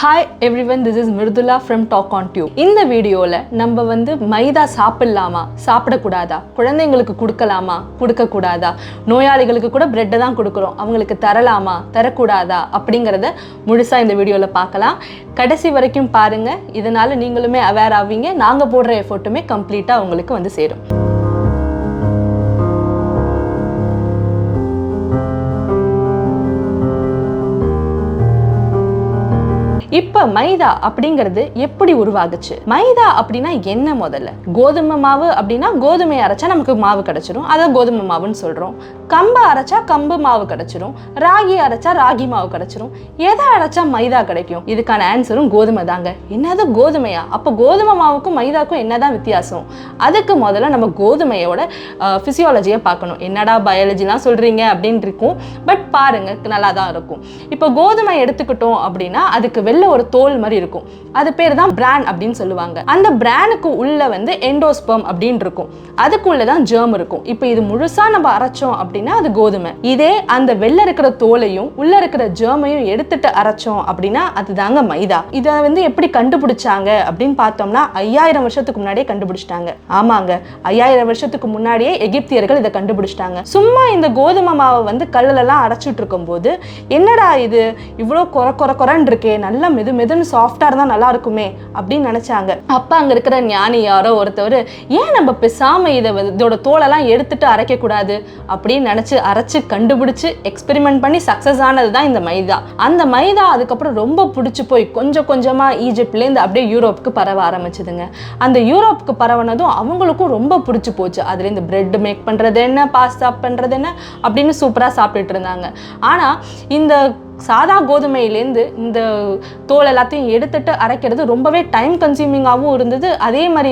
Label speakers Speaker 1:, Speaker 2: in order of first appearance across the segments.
Speaker 1: Hi everyone, this is Mridula from Talk on Tube. இந்த வீடியோல நம்ம மைதா சாப்பிடலாமா சாப்பிடக்கூடாதா, குழந்தைங்களுக்கு கொடுக்கலாமா கொடுக்கக்கூடாதா, நோயாளிகளுக்கு கூட பிரெட் தான் கொடுக்குறோம், அவங்களுக்கு தரலாமா தரக்கூடாதா அப்படிங்கறத முழுசா இந்த வீடியோல பார்க்கலாம். கடைசி வரைக்கும் பாருங்க, இதனால நீங்களுமே அவேர் ஆவீங்க, நாங்க போடுற எஃபோர்ட்டுமே கம்ப்ளீட்டா உங்களுக்கு சேரும். இப்ப மைதா அப்படிங்கிறது எப்படி உருவாகுச்சு? மைதா அப்படின்னா என்ன? முதல்ல கோதுமை மாவு அப்படின்னா கோதுமையை அரைச்சா நமக்கு மாவு கிடைச்சிரும், அதை கோதுமை மாவுன்னு சொல்றோம். கம்பு அரைச்சா கம்பு மாவு கிடைச்சிரும், ராகி அரைச்சா ராகி மாவு கிடைச்சிரும். எதை அரைச்சா மைதா கிடைக்கும்? இதுக்கான ஆன்சரும் கோதுமை தாங்க. என்னது கோதுமையா? அப்போ கோதுமை மாவுக்கும் மைதாக்கும் என்னதான் வித்தியாசம்? அதுக்கு முதல்ல நம்ம கோதுமையோட பிசியாலஜியை பார்க்கணும். என்னடா பயாலஜிலாம் சொல்றீங்க அப்படின்னு இருக்கும், பட் பாருங்க நல்லா தான் இருக்கும். இப்போ கோதுமை எடுத்துக்கிட்டோம் அப்படின்னா அதுக்கு வெள்ளை ஒரு தோல் மாதிரி இருக்கும், அது பேர் தான் பிரான் அப்படின்னு சொல்லுவாங்க. அந்த பிரானுக்கு உள்ள எண்டோஸ்பெர்ம் அப்படின்னு இருக்கும், அதுக்குள்ளதான் ஜெர்ம் இருக்கும். இப்போ இது முழுசா நம்ம அரைச்சோம் அப்படின்னா அது கோதுமை. இதே அந்த வெள்ளை இருக்கிற தோலையும் உள்ள இருக்கிற ஜெர்மையும் எடுத்துட்டு அரைச்சோம் அப்படின்னா அதுதாங்க மைதா. இதை எப்படி கண்டுபிடிச்சாங்க அப்படின்னு பார்த்தோம்னா 5000 வருஷத்துக்கு முன்னாடியே கண்டுபிடிச்சிட்டாங்க. ஆமாங்க, 5000 வருஷத்துக்கு முன்னாடியே எகிப்தியர்கள் இதை கண்டுபிடிச்சிட்டாங்க. சும்மா இந்த கோதுமை மாவை கல்லுல எல்லாம் அரைச்சிட்டு இருக்கும் போது என்னடா இது இவ்வளோ கொரன்னு இருக்கே, நல்லா மெதுன்னு சாஃப்டா இருந்தா நல்லா இருக்குமே அப்படின்னு நினைச்சாங்க. அப்ப அங்க இருக்கிற ஞானி யாரோ ஒருத்தவர், ஏன் நம்ம பேசாம இதோட தோலெல்லாம் எடுத்துட்டு அரைக்க கூடாது அப்படின்னு நினைச்சு அரைச்சு கண்டுபிடிச்சு எக்ஸ்பெரிமெண்ட் பண்ணி சக்சஸ் ஆனதுதான் இந்த மைதா. அந்த மைதா அதுக்கப்புறம் ரொம்ப பிடிச்சு போய் கொஞ்சம் கொஞ்சமா ஈஜிப்ட்ல இருந்து அப்படியே யூரோப்புக்கு பரவ ஆரம்பிச்சதுங்க. அந்த யூரோப்புக்கு பரவனதும் அவங்களுக்கும் ரொம்ப பிடிச்சு போச்சு. அதுல இந்த பிரெட் மேக் பண்றது என்ன, பாஸ்தா பண்றது என்ன அப்படின்னு சூப்பரா சாப்பிட்டுட்டு இருந்தாங்க. ஆனா இந்த சாதா கோதுமையிலேருந்து இந்த தோல் எல்லாத்தையும் எடுத்துட்டு அரைக்கிறது ரொம்பவே டைம் கன்சியூமிங்காகவும் இருந்தது, அதே மாதிரி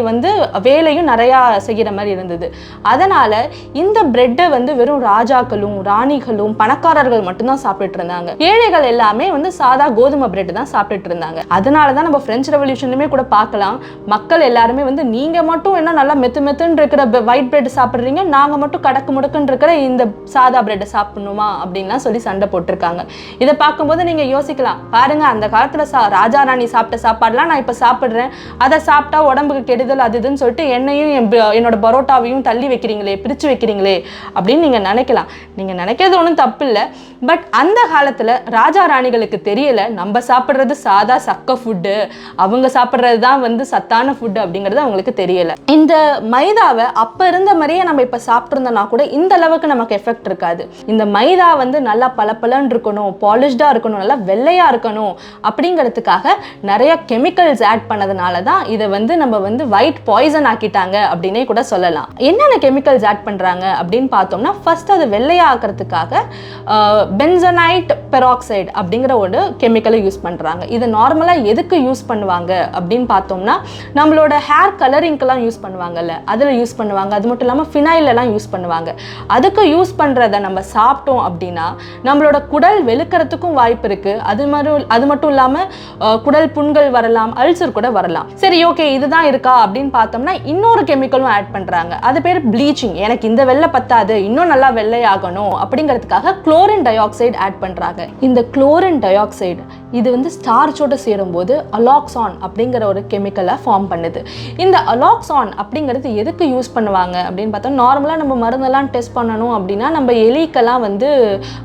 Speaker 1: வேலையும் நிறையா செய்கிற மாதிரி இருந்தது. அதனால இந்த பிரெட்டை வெறும் ராஜாக்களும் ராணிகளும் பணக்காரர்கள் மட்டும்தான் சாப்பிட்டுட்டு இருந்தாங்க. ஏழைகள் எல்லாமே சாதா கோதுமை பிரெட் தான் சாப்பிட்டுட்டு இருந்தாங்க. அதனால தான் நம்ம பிரெஞ்சு ரெவல்யூஷன்லுமே கூட பார்க்கலாம், மக்கள் எல்லாருமே நீங்க மட்டும் என்ன நல்லா மெத்துன்னு இருக்கிற ஒயிட் பிரெட் சாப்பிட்றீங்க, நாங்க மட்டும் கடக்கு முடக்குன்னு இருக்கிற இந்த சாதா பிரெட்டை சாப்பிடணுமா அப்படின்லாம் சொல்லி சண்டை போட்டிருக்காங்க. இதை பார்க்கும்போது நீங்க யோசிக்கலாம், பாருங்க அந்த காலத்துல ராஜா ராணி சாப்பிட்ட சாப்பாடுலாம் நான் இப்ப சாப்பிடுறேன், அதை சாப்பிட்டா உடம்புக்கு கெடுதல் அது இதுன்னு சொல்லிட்டு என்னையும் என்னோட பரோட்டாவையும் தள்ளி வைக்கிறீங்களே, பிரிச்சு வைக்கிறீங்களே அப்படின்னு நீங்க நினைக்கலாம். நீங்க நினைக்கிறது ஒன்றும் தப்பு இல்லை, பட் அந்த காலத்துல ராஜா ராணிகளுக்கு தெரியல நம்ம சாப்பிட்றது சாதா சக்க ஃபுட்டு, அவங்க சாப்பிட்றது தான் சத்தான ஃபுட்டு அப்படிங்கிறது அவங்களுக்கு தெரியல. இந்த மைதாவை அப்ப இருந்த மாதிரியே நம்ம இப்ப சாப்பிட்டு கூட இந்த அளவுக்கு நமக்கு எஃபெக்ட் இருக்காது. இந்த மைதா நல்லா பலன்னு இருக்கணும், பாலிஷ்டா இருக்கணும், நல்லா வெள்ளையா இருக்கணும் அப்படிங்கிறதுக்காக நிறைய கெமிக்கல்ஸ் ஆட் பண்ணதுனால தான் இதை நம்ம ஒயிட் பாய்சன் ஆக்கிட்டாங்க அப்படின்னே கூட சொல்லலாம். என்னென்ன கெமிக்கல்ஸ் ஆட் பண்றாங்க அப்படின்னு பார்த்தோம்னா, ஃபர்ஸ்ட் அது வெள்ளையா ஆக்கிறதுக்காக பென்சனைட் பெராக்சைடு அப்படிங்கிற ஒரு கெமிக்கலை யூஸ் பண்றாங்க. இது நார்மலா எதுக்கு யூஸ் பண்ணுவாங்க அப்படின்னு பார்த்தோம்னா, நம்மளோட ஹேர் கலரிங்க்கெல்லாம் யூஸ் பண்ணுவாங்கல்ல, அதுல யூஸ் பண்ணுவாங்க. அது மட்டும் இல்லாமல் ஃபினைல் எல்லாம் யூஸ் பண்ணுவாங்க. அதுக்கு யூஸ் பண்றதை நம்ம சாப்பிட்டோம் அப்படின்னா நம்மளோட குடல் வெளுக்கிறதுக்கும் வாய்ப்பு இருக்கு. அது மட்டும் இல்லாம குடல் புண்கள் வரலாம், அல்சர் கூட வரலாம். சரி, ஓகே, இதுதான் இருக்கா அப்படின்னு பார்த்தோம்னா இன்னொரு கெமிக்கலும் ஆட் பண்றாங்க, அது பேர் ப்ளீச்சிங். எனக்கு இந்த வெள்ளை பத்தாது, இன்னும் நல்லா வெள்ளையாகணும் அப்படிங்கிறதுக்காக குளோரின் டை ஆக்சைடு ஆட் பண்றாங்க. இந்த குளோரின் டை ஆக்சைடு இது ஸ்டார்ச்சோட சேரும்போது அலாக்சான் அப்படிங்கிற ஒரு கெமிக்கலை ஃபார்ம் பண்ணுது. இந்த அலாக்சான் அப்படிங்கிறது எதுக்கு யூஸ் பண்ணுவாங்க அப்படின்னு பார்த்தா, நார்மலாக நம்ம மருந்தெல்லாம் டெஸ்ட் பண்ணணும் அப்படின்னா நம்ம எலிக்கெல்லாம்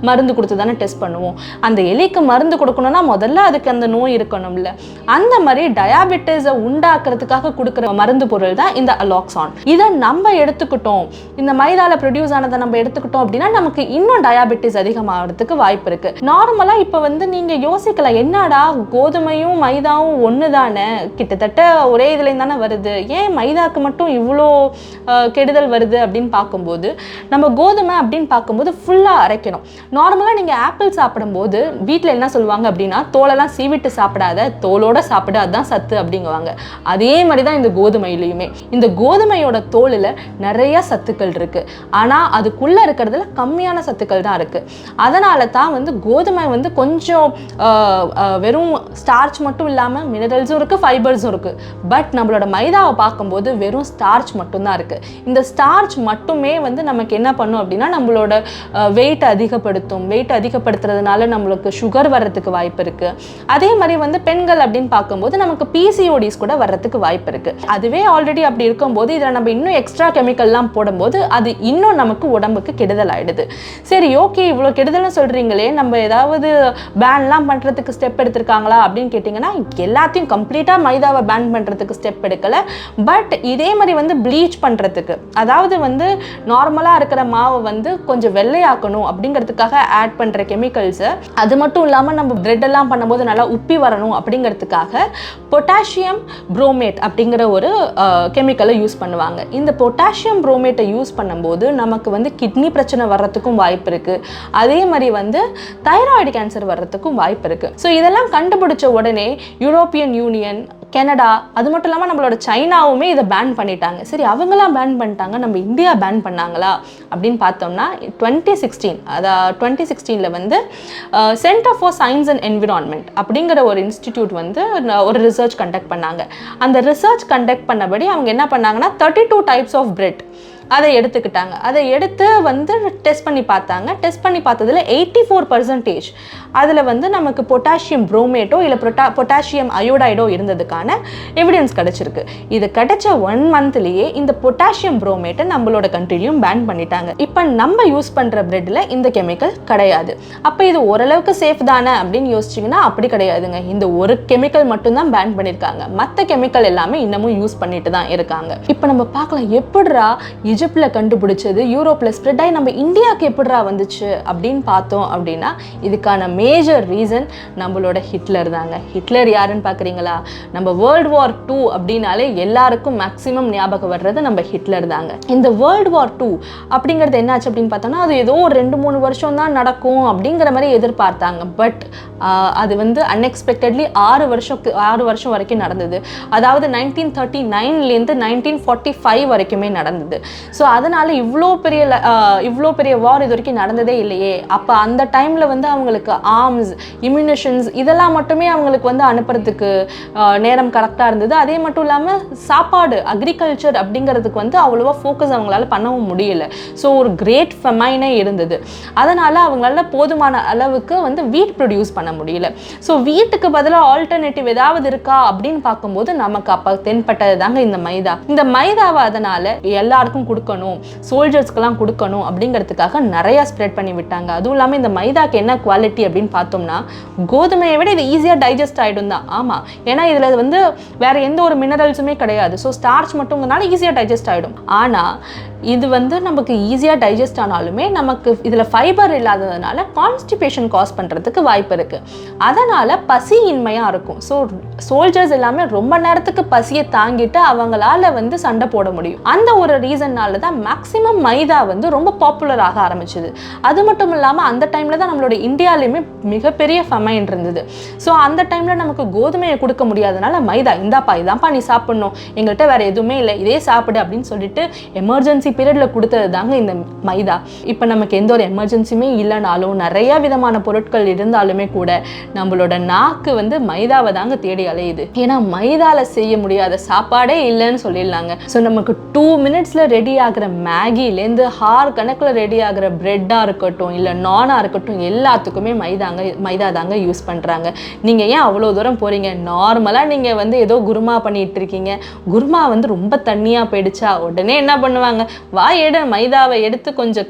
Speaker 1: மருந்து கொடுத்து தானே டெஸ்ட் பண்ணுவோம். அந்த எலிக்கு மருந்து கொடுக்கணும்னா முதல்ல அதுக்கு அந்த நோய் இருக்கணும்ல. அந்த மாதிரி டயாபெட்டிஸை உண்டாக்குறதுக்காக கொடுக்குற மருந்து பொருள் தான் இந்த அலாக்சான். இதை நம்ம எடுத்துக்கிட்டோம், இந்த மைதால ப்ரொடியூஸ் ஆனதை நம்ம எடுத்துக்கிட்டோம் அப்படின்னா நமக்கு இன்னும் டயாபெட்டிஸ் அதிகமாகிறதுக்கு வாய்ப்பு இருக்கு. நார்மலா இப்ப நீங்க யோசிக்கலாம், என்னடா கோதுமையும் மைதாவும் ஒன்று தானே, கிட்டத்தட்ட ஒரே இதுல தானே வருது, ஏன் மைதாக்கு மட்டும் இவ்வளோ கெடுதல் வருது அப்படின்னு பார்க்கும்போது, நம்ம கோதுமை அப்படின்னு பார்க்கும்போது ஃபுல்லா அரைக்கணும். நார்மலா நீங்க ஆப்பிள் சாப்பிடும்போது வீட்டில் என்ன சொல்லுவாங்க அப்படின்னா, தோலெல்லாம் சீவிட்டு சாப்பிடாத, தோலோட சாப்பிடு, அதுதான் சத்து அப்படிங்குவாங்க. அதே மாதிரி தான் இந்த கோதுமையிலையுமே. இந்த கோதுமையோட தோலில் நிறைய சத்துக்கள் இருக்கு, ஆனா அதுக்குள்ள இருக்கிறதுல கம்மியான சத்துக்கள் தான் இருக்கு. அதனால தான் கோதுமை கொஞ்சம் வெறும் ஸ்டார்ச் மட்டும் இல்லாமல் மினரல்ஸும் இருக்குது, ஃபைபர்ஸும் இருக்குது. பட் நம்மளோட மைதாவை பார்க்கும்போது வெறும் ஸ்டார்ச் மட்டும்தான் இருக்குது. இந்த ஸ்டார்ச் மட்டுமே வந்து நமக்கு என்ன பண்ணும் அப்படின்னா நம்மளோட வெயிட் அதிகப்படுத்தும். வெயிட் அதிகப்படுத்துறதுனால நம்மளுக்கு சுகர் வர்றதுக்கு வாய்ப்பு இருக்குது. அதே மாதிரி வந்து பெண்கள் அப்படின்னு பார்க்கும்போது நமக்கு PCODs கூட வர்றதுக்கு வாய்ப்பு இருக்குது. அதுவே ஆல்ரெடி அப்படி இருக்கும்போது இதில் நம்ம இன்னும் எக்ஸ்ட்ரா கெமிக்கல்லாம் போடும்போது அது இன்னும் நமக்கு உடம்புக்கு கெடுதல் ஆகிடுது. சரி, ஓகே, இவ்வளோ கெடுதல்னு சொல்கிறீங்களே, நம்ம ஏதாவது பேன்லாம் பண்ணுறதுக்கு ஸ்டெப் எடுத்திருக்காங்களா அப்படின்னு கேட்டிங்கன்னா எல்லாத்தையும் கம்ப்ளீட்டாக மைதாவை பேன் பண்ணுறதுக்கு ஸ்டெப் எடுக்கலை. பட் இதே மாதிரி வந்து ப்ளீச் பண்ணுறதுக்கு, அதாவது வந்து நார்மலாக இருக்கிற மாவை வந்து கொஞ்சம் வெள்ளையாக்கணும் அப்படிங்கிறதுக்காக ஆட் பண்ணுற கெமிக்கல்ஸை, அது மட்டும் இல்லாமல் நம்ம பிரெட் எல்லாம் பண்ணும்போது நல்லா உப்பி வரணும் அப்படிங்கிறதுக்காக பொட்டாசியம் புரோமேட் அப்படிங்கிற ஒரு கெமிக்கலை யூஸ் பண்ணுவாங்க. இந்த பொட்டாசியம் புரோமேட்டை யூஸ் பண்ணும்போது நமக்கு வந்து கிட்னி பிரச்சனை வர்றதுக்கும் வாய்ப்பு இருக்குது. அதே மாதிரி வந்து தைராய்டு கேன்சர் வர்றதுக்கும் வாய்ப்பு இருக்குது. ஸோ இதெல்லாம் கண்டுபிடிச்ச உடனே யூரோப்பியன் யூனியன், கனடா, அது மட்டும் இல்லாமல் நம்மளோட சைனாவுமே இதை பேன் பண்ணிட்டாங்க. சரி, அவங்களாம் பேன் பண்ணிட்டாங்க, நம்ம இந்தியா பேன் பண்ணாங்களா அப்படின்னு பார்த்தோம்னா 2016 வந்து centre for science and environment அப்படிங்கிற ஒரு இன்ஸ்டிடியூட் வந்து ஒரு ரிசர்ச் கண்டக்ட் பண்ணாங்க. அந்த ரிசர்ச் கண்டக்ட் பண்ணபடி அவங்க என்ன பண்ணாங்கன்னா 32 டைப்ஸ் ஆஃப் பிரெட் அதை எடுத்துக்கிட்டாங்க. அதை எடுத்து வந்து டெஸ்ட் பண்ணி பார்த்தாங்க. டெஸ்ட் பண்ணி பார்த்ததில் 84% அதில் வந்து நமக்கு பொட்டாசியம் புரோமேட்டோ இல்லை பொட்டாசியம் அயோடைடோ இருந்ததுக்கான எவிடன்ஸ் கிடச்சிருக்கு. இது கிடைச்ச 1 மந்த்லேயே இந்த பொட்டாசியம் புரோமேட்டை நம்மளோட கண்ட்ரிலையும் பேன் பண்ணிட்டாங்க. இப்போ நம்ம யூஸ் பண்ணுற பிரெட்டில் இந்த கெமிக்கல் கிடையாது. அப்போ இது ஓரளவுக்கு சேஃப் தானே அப்படின்னு யோசிச்சிங்கன்னா அப்படி கிடையாதுங்க. இந்த ஒரு கெமிக்கல் மட்டும்தான் பேன் பண்ணியிருக்காங்க. மற்ற கெமிக்கல் எல்லாமே இன்னமும் யூஸ் பண்ணிட்டு தான் இருக்காங்க. இப்போ நம்ம பார்க்கலாம், எப்படிரா ஈஜிப்ட்ல கண்டுபிடிச்சது யூரோப்ல ஸ்ப்ரெட் ஆகி நம்ம இந்தியாவுக்கு எப்படிரா வந்துச்சு அப்படின்னு பார்த்தோம் அப்படின்னா இதுக்கான மேஜர் ரீசன் நம்மளோட ஹிட்லர் தாங்க. ஹிட்லர் யாருன்னு பார்க்குறீங்களா? நம்ம World War II அப்படின்னாலே எல்லாருக்கும் மேக்ஸிமம் ஞாபகம் வர்றது நம்ம ஹிட்லர் தாங்க. இந்த World War II அப்படிங்கிறது என்னாச்சு அப்படின்னு பார்த்தோம்னா அது ஏதோ ஒரு 2-3 வருஷம் தான் நடக்கும் அப்படிங்கிற மாதிரி எதிர்பார்த்தாங்க. பட் அது வந்து அன்எக்ஸ்பெக்டட்லி 6 வருஷம் வரைக்கும் நடந்தது. அதாவது 1939லேருந்து 1945 வரைக்குமே நடந்தது. ஸோ அதனால இவ்வளோ பெரிய வார் இது வரைக்கும் நடந்ததே இல்லையே. அப்போ அந்த டைமில் வந்து அவங்களுக்கு ஆர்ம்ஸ், இம்யூனிஷன்ஸ் இதெல்லாம் மட்டுமே அவங்களுக்கு வந்து அனுப்புறதுக்கு நேரம் கரெக்டாக இருந்தது. அதே மட்டும் இல்லாமல் சாப்பாடு, அக்ரிகல்ச்சர் அப்படிங்கிறதுக்கு வந்து அவ்வளோவா ஃபோக்கஸ் அவங்களால பண்ணவும் முடியல. ஸோ ஒரு கிரேட் ஃபெமைனே இருந்தது. அதனால் அவங்களால போதுமான அளவுக்கு வந்து வீட் ப்ரொடியூஸ் பண்ண முடியல. ஸோ வீட்டுக்கு பதிலாக ஆல்டர்னேட்டிவ் ஏதாவது இருக்கா அப்படின்னு பார்க்கும்போது நமக்கு அப்போ தென்பட்டது தாங்க இந்த மைதா. இந்த மைதாவை அதனால் எல்லாருக்கும் கொடுக்கணும், சோல்ஜர்ஸ்க்கெல்லாம் கொடுக்கணும் அப்படிங்கிறதுக்காக நிறைய ஸ்ப்ரெட் பண்ணி விட்டாங்க. அதுவும் இல்லாமல் இந்த மைதாக்கு என்ன குவாலிட்டி அப்படின்னு பார்த்தோம்னா கோதுமையை விட இது ஈஸியாக டைஜஸ்ட் ஆகிடும் தான். ஆமாம், ஏன்னா இதில் வந்து வேற எந்த ஒரு மினரல்ஸுமே கிடையாது. ஸோ ஸ்டார்ச் மட்டும்னால ஈஸியாக டைஜஸ்ட் ஆகிடும். ஆனால் இது வந்து நமக்கு ஈஸியாக டைஜஸ்ட் ஆனாலுமே நமக்கு இதில் ஃபைபர் இல்லாததுனால கான்ஸ்டிபேஷன் காஸ் பண்ணுறதுக்கு வாய்ப்பு இருக்குது. அதனால் பசி இன்மையாக இருக்கும். ஸோ சோல்ஜர்ஸ் எல்லாமே ரொம்ப நேரத்துக்கு பசியை தாங்கிட்டு அவங்களால வந்து சண்டை போட முடியும். அந்த ஒரு ரீசன்னால தான் மேக்ஸிமம் மைதா வந்து ரொம்ப பாப்புலர் ஆக ஆரம்பிச்சது. அது மட்டும் இல்லாமல் அந்த டைமில் தான் நம்மளோட இந்தியாவிலையுமே மிகப்பெரிய ஃபெமைன் இருந்தது. ஸோ அந்த டைமில் நமக்கு கோதுமையை கொடுக்க முடியாதனால மைதா, இதாப்பா நீ சாப்பிடணும், எங்கள்கிட்ட வேறு எதுவுமே இல்லை, இதே சாப்பிடு அப்படின்னு சொல்லிட்டு எமர்ஜென்சி பீரியடில் கொடுத்தது தாங்க இந்த மைதா. இப்போ நமக்கு எந்த ஒரு எமர்ஜென்சியுமே இல்லைனாலும் நிறைய விதமான பொருட்கள் இருந்தாலுமே கூட நம்மளோட நாக்கு வந்து மைதாவை தாங்க தேடி அலையுது. ஏன்னா மைதாவில் செய்ய முடியாத சாப்பாடே இல்லைன்னு சொல்லிடலாங்க. ஸோ நமக்கு 2 மினிட்ஸில் ரெடி ஆகிற மேகிலேருந்து ஹார் கணக்கில் ரெடி ஆகிற பிரெட்டாக இருக்கட்டும் இல்லை நானாக இருக்கட்டும் எல்லாத்துக்குமே மைதா தாங்க யூஸ் பண்ணுறாங்க. நீங்கள் ஏன் அவ்வளோ தூரம் போகிறீங்க? நார்மலாக நீங்கள் வந்து ஏதோ குருமா பண்ணிட்டு இருக்கீங்க, குருமா வந்து ரொம்ப தண்ணியாக போயிடுச்சா உடனே என்ன பண்ணுவாங்க, மைதாவை எடுத்து கொஞ்சம்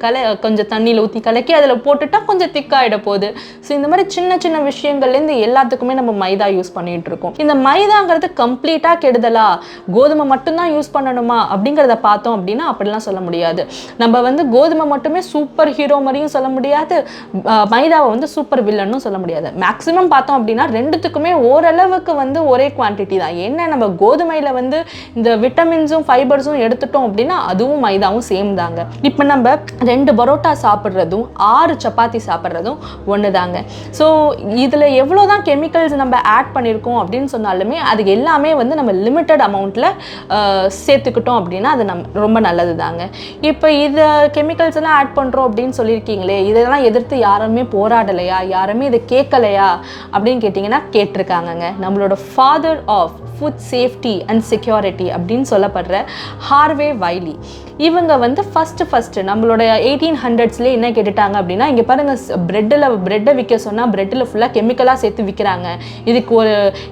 Speaker 1: தண்ணியில் ஊற்றி கலக்கி அதில் போட்டுட்டா கொஞ்சம் திக்காயிட போகுது. ஸோ இந்த மாதிரி சின்ன சின்ன விஷயங்கள்லேருந்து எல்லாத்துக்குமே நம்ம மைதா யூஸ் பண்ணிட்டு இருக்கோம். இந்த மைதாங்கிறது கம்ப்ளீட்டாக கெடுதலா, கோதுமை மட்டும்தான் யூஸ் பண்ணணுமா அப்படிங்கிறத பார்த்தோம் அப்படின்னா அப்படிலாம் சொல்ல முடியாது. நம்ம வந்து கோதுமை மட்டுமே சூப்பர் ஹீரோ மாதிரியும் சொல்ல முடியாது, மைதாவை வந்து சூப்பர் வில்லன்னும் சொல்ல முடியாது. மேக்ஸிமம் பார்த்தோம் அப்படின்னா ரெண்டுத்துக்குமே ஓரளவுக்கு வந்து ஒரே குவான்டிட்டி தான். என்ன, நம்ம கோதுமையில் வந்து இந்த விட்டமின்ஸும் ஃபைபர்ஸும் எடுத்துட்டோம் அப்படின்னா அதுவும் மைதா மைதாவும் சேம் தாங்க. இப்போ நம்ம 2 பரோட்டா சாப்பிட்றதும் 6 சப்பாத்தி சாப்பிட்றதும் ஒன்று தாங்க. ஸோ இதில் எவ்வளோ தான் கெமிக்கல்ஸ் நம்ம ஆட் பண்ணியிருக்கோம் அப்படின்னு சொன்னாலுமே அது எல்லாமே வந்து நம்ம லிமிட்டட் அமௌண்ட்டில் சேர்த்துக்கிட்டோம் அப்படின்னா அது ரொம்ப நல்லது தாங்க. இப்போ இதை கெமிக்கல்ஸ் எல்லாம் ஆட் பண்ணுறோம் அப்படின்னு சொல்லியிருக்கீங்களே, இதெல்லாம் எதிர்த்து யாருமே போராடலையா, யாருமே இதை கேட்கலையா அப்படின்னு கேட்டிங்கன்னா கேட்டிருக்காங்கங்க. நம்மளோட father of food safety and security அப்படின்னு சொல்லப்படுற ஹார்வே வைலி இவங்க வந்து ஃபஸ்ட்டு நம்மளோட 1800ஸ்லேயே என்ன கேட்டுட்டாங்க அப்படின்னா, இங்கே பாருங்கள் ப்ரெட்டை விற்க சொன்னால் ப்ரெட்டில் ஃபுல்லாக கெமிக்கலாக சேர்த்து விற்கிறாங்க, இதுக்கு ஒரு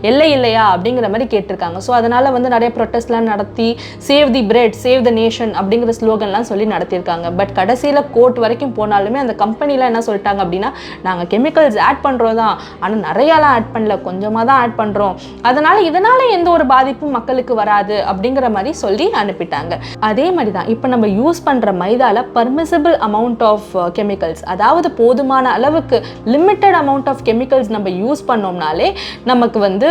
Speaker 1: எல்லை இல்லையா அப்படிங்கிற மாதிரி கேட்டிருக்காங்க. ஸோ அதனால் வந்து நிறைய ப்ரொட்டஸ்ட்லாம் நடத்தி save the bread save the nation அப்படிங்கிற ஸ்லோகன்லாம் சொல்லி நடத்தியிருக்காங்க. பட் கடைசியில் கோர்ட் வரைக்கும் போனாலுமே அந்த கம்பெனிலாம் என்ன சொல்லிட்டாங்க அப்படின்னா, நாங்கள் கெமிக்கல்ஸ் ஆட் பண்ணுறோம் தான், ஆனால் நிறையாலாம் ஆட் பண்ணல, கொஞ்சமாக தான் ஆட் பண்ணுறோம், இதனால் எந்த ஒரு பாதிப்பும் மக்களுக்கு வராது அப்படிங்கிற மாதிரி சொல்லி அனுப்பிட்டாங்க. அதே மாதிரி தான் இப்போ நம்ம யூஸ் பண்ணுற மைதாவில் பர்மிசிபிள் அமௌண்ட் ஆஃப் கெமிக்கல்ஸ், அதாவது போதுமான அளவுக்கு லிமிட்டட் அமௌண்ட் ஆஃப் கெமிக்கல்ஸ் நம்ம யூஸ் பண்ணோம்னாலே நமக்கு வந்து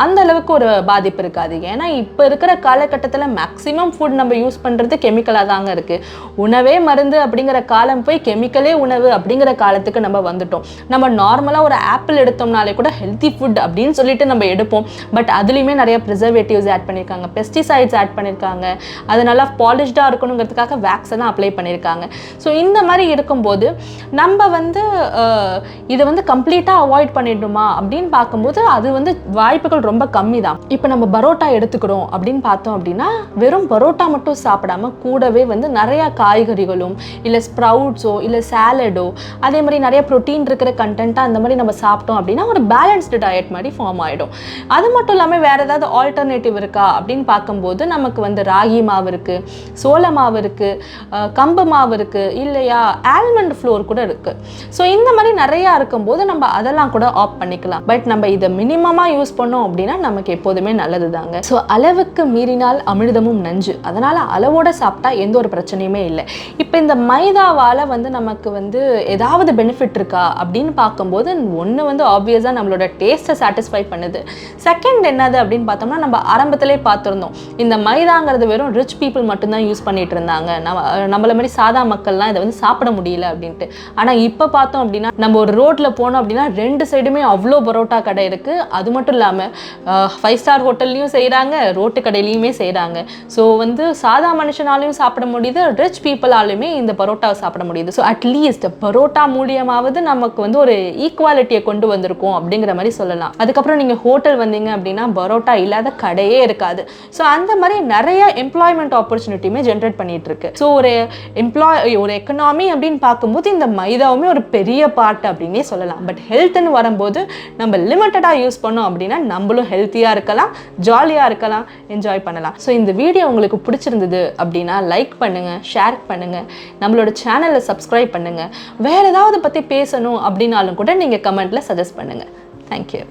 Speaker 1: அந்த அளவுக்கு ஒரு பாதிப்பு இருக்காது. ஏன்னா இப்போ இருக்கிற காலகட்டத்தில் மேக்ஸிமம் ஃபுட் நம்ம யூஸ் பண்ணுறது கெமிக்கலாக தாங்க இருக்குது. உணவே மருந்து அப்படிங்கிற காலம் போய் கெமிக்கலே உணவு அப்படிங்கிற காலத்துக்கு நம்ம வந்துட்டோம். நம்ம நார்மலாக ஒரு ஆப்பிள் எடுத்தோம்னாலே கூட ஹெல்த்தி ஃபுட் அப்படின்னு சொல்லிட்டு நம்ம எடுப்போம். பட் அதுலேயுமே நிறைய ப்ரிசர்வேட்டிவ்ஸ் ஆட் பண்ணியிருக்காங்க, பெஸ்டிசைட்ஸ் ஆட் பண்ணியிருக்காங்க, அது நல்லா பாலிஷ்டாக இருக்கணுங்கிறதுக்காக வேக்ஸை தான் அப்ளை பண்ணியிருக்காங்க. ஸோ இந்த மாதிரி இருக்கும்போது நம்ம வந்து இதை வந்து கம்ப்ளீட்டாக அவாய்ட் பண்ணிடணுமா அப்படின்னு பார்க்கும்போது அது வந்து வாய்ப்புகள் ரொம்ப கம்மி தான். இப்போ நம்ம பரோட்டா எடுத்துக்கிறோம் அப்படின்னு பார்த்தோம் அப்படின்னா வெறும் பரோட்டா மட்டும் சாப்பிடாம கூடவே வந்து நிறையா காய்கறிகளும் இல்லை ஸ்ப்ரவுட்ஸோ இல்லை சாலடோ அதே மாதிரி நிறைய ப்ரோட்டீன் இருக்கிற கண்டென்ட்டாக அந்த மாதிரி நம்ம சாப்பிட்டோம் அப்படின்னா ஒரு பேலன்ஸ்டு டயட் மாதிரி ஃபார்ம் ஆகிடும். அது மட்டும் இல்லாமல் வேறு ஏதாவது ஆல்டர்னேட்டிவ் இருக்கா அப்படின்னு பார்க்கும்போது நமக்கு வந்து ராகி மாவு இருக்குது, சோள மாவு இருக்குது, கம்பு மாவு இருக்குது, இல்லையா ஆல்மண்ட் ஃப்ளோர் கூட இருக்குது. ஸோ இந்த மாதிரி நிறையா இருக்கும்போது நம்ம அதெல்லாம் கூட ஆப் பண்ணிக்கலாம். பட் நம்ம இதை மினிமமாக யூஸ் பண்ணோம் அப்படின்னா நமக்கு எப்போதுமே நல்லது தாங்க. ஸோ அளவுக்கு மீறினால் அமிர்தமும் நஞ்சு, அதனால் அளவோட சாப்பிட்டா எந்த ஒரு பிரச்சனையுமே இல்லை. இப்போ இந்த மைதாவால் வந்து நமக்கு வந்து ஏதாவது பெனிஃபிட் இருக்கா அப்படின்னு பார்க்கும்போது ஒன்று வந்து ஆப்வியஸாக நம்மளோட டேஸ்ட்டை சாட்டிஸ்ஃபை பண்ணுது. செகண்ட் என்னது அப்படின்னு பார்த்தோம்னா, நம்ம ஆரம்பத்திலே பார்த்துருந்தோம் இந்த மைதாங்கிறது வெறும் ரிச் பீப்புள் மட்டும்தான் யூஸ் பண்ணிட்டு இருந்தாங்க, நம்மள மாதிரி சாதா மக்கள்லாம் இதை வந்து சாப்பிட முடியல அப்படின்ட்டு. ஆனால் இப்போ பார்த்தோம் அப்படின்னா நம்ம ஒரு ரோட்டில் போனோம் அப்படின்னா 2 சைடுமே அவ்வளோ பரோட்டா கடை இருக்குது. அது மட்டும் இல்லாமல் 5 ஸ்டார் ஹோட்டல்லையும் செய்கிறாங்க, ரோட்டு கடையிலையுமே செய்கிறாங்க. ஸோ வந்து சாதா மனுஷனாலையும் சாப்பிட முடியுது, ரிச் பீப்புளாலுமே இந்த பரோட்டாவை சாப்பிட முடியுது. ஸோ அட்லீஸ்ட் பரோட்டா மூலியமாவது நமக்கு வந்து ஒரு ஈக்குவாலிட்டியை கொண்டு வந்திருக்கோம் அப்படிங்கிற மாதிரி சொல்லலாம். அதுக்கப்புறம் நீங்கள் ஹோட்டல் வந்தீங்க அப்படின்னா பரோட்டா இல்லாத கடையே இருக்காது. ஸோ அந்த மாதிரி நிறைய எம்ப்ளாய்மெண்ட் ஆப்பர்ச்சுனிட்டியுமே ஜென்ரேட் பண்ணிட்டு இருக்கு. ஸோ ஒரு எக்கனாமி அப்படின்னு பார்க்கும்போது இந்த மைதாவுமே ஒரு பெரிய பார்ட் அப்படின்னே சொல்லலாம். பட் ஹெல்த்னு வரும்போது நம்ம லிமிட்டடாக யூஸ் பண்ணோம் அப்படின்னா நம்மளும் ஹெல்த்தியாக இருக்கலாம், ஜாலியாக இருக்கலாம், என்ஜாய் பண்ணலாம். ஸோ இந்த வீடியோ உங்களுக்கு பிடிச்சிருந்தது அப்படின்னா லைக் பண்ணுங்கள், ஷேர் பண்ணுங்கள், நம்மளோட சேனலை சப்ஸ்கிரைப் பண்ணுங்கள். வேறு ஏதாவது பற்றி பேசணும் அப்படின்னாலும் கூட நீங்கள் கமெண்ட்டில் சஜஸ்ட் பண்ணுங்கள். தேங்க்யூ.